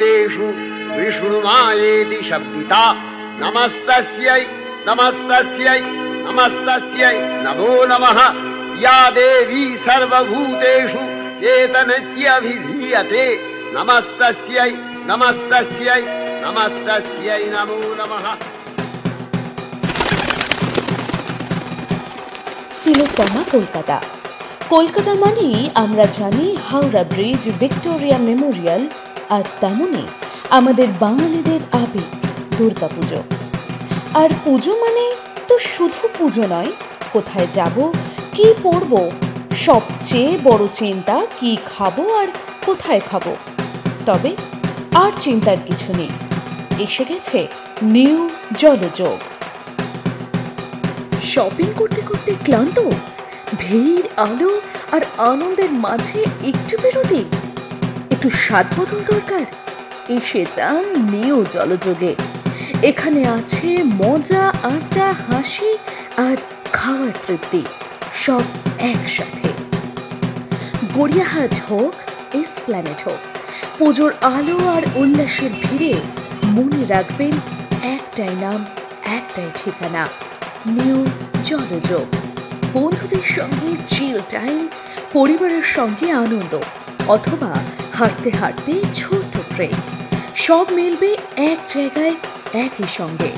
सर्वभूतेषु विष्णुमायेति शब्दिता नमस्तस्यै नमस्तस्यै नमस्तस्यै नमो नमः या देवी सर्वभूतेषु चेतनत्यभिधीयते नमस्तस्यै नमस्तस्यै नमस्तस्यै नमो नमः। তিলোত্তমা কলকাতা। কলকাতা মানেই আমরা জানি হাওড়া ব্রিজ, ভিক্টোরিয়া মেমোরিয়াল, আর তেমনি আমাদের বাঙালিদের আবেগ দুর্গাপুজো। আর পুজো মানে তো শুধু পুজো নয়, কোথায় যাব, কি পরব, সবচেয়ে বড় চিন্তা কি খাবো আর কোথায় খাবো। তবে আর চিন্তার কিছু নেই, এসে গেছে নিউ জলযোগ। শপিং করতে করতে ক্লান্ত, ভিড়, আলো আর আনন্দের মাঝে একটু বিরতি, একটু স্বাদ বদল দরকার, এসে যান নিউ জলযোগে। এখানে আছে মজা, আড্ডা, হাসি আর খাওয়ার তৃপ্তি, সব একসাথে। গড়িয়াহাট হোক, এসপ্ল্যানেড হোক, পুজোর আলো আর উল্লাসের ভিড়ে মনে রাখবেন একটাই নাম, একটাই ঠিকানা, নিউ জলযোগ। বন্ধুদের সঙ্গে চিল টাইম, পরিবারের সঙ্গে আনন্দ, অথবা হাঁটতে হাঁটতে ছোট্ট ট্রেক, সব মিলবে এক জায়গায় একই সঙ্গে।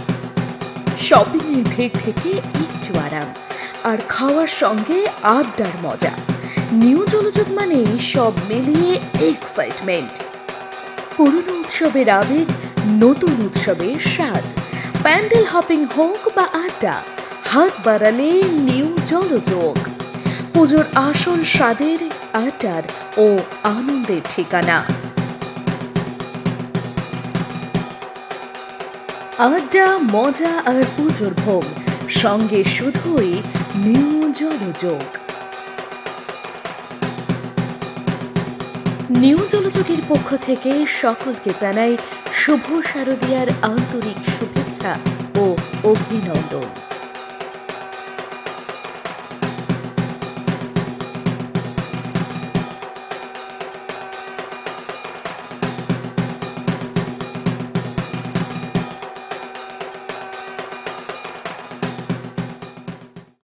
শপিংয়ের ভিড় থেকে একটু আরাম, আর খাওয়ার সঙ্গে আড্ডার মজা। নিউ জলযোগ মানে সব মিলিয়ে এক্সাইটমেন্ট। পুরনো উৎসবের আবেগ, নতুন উৎসবের স্বাদ। প্যান্ডেল হপিং হোক বা আড্ডা, হাত বাড়ালে নিউ জলযোগ। পুজোর আসল স্বাদের, আড্ডার ও আনন্দের ঠিকানা। আড্ডা, মজা আর পুজোর ভোগ, সঙ্গে শুধুই নিউ জলযোগ। নিউ জলযোগের পক্ষ থেকে সকলকে জানাই শুভ শারদীয়ার আন্তরিক শুভেচ্ছা ও অভিনন্দন।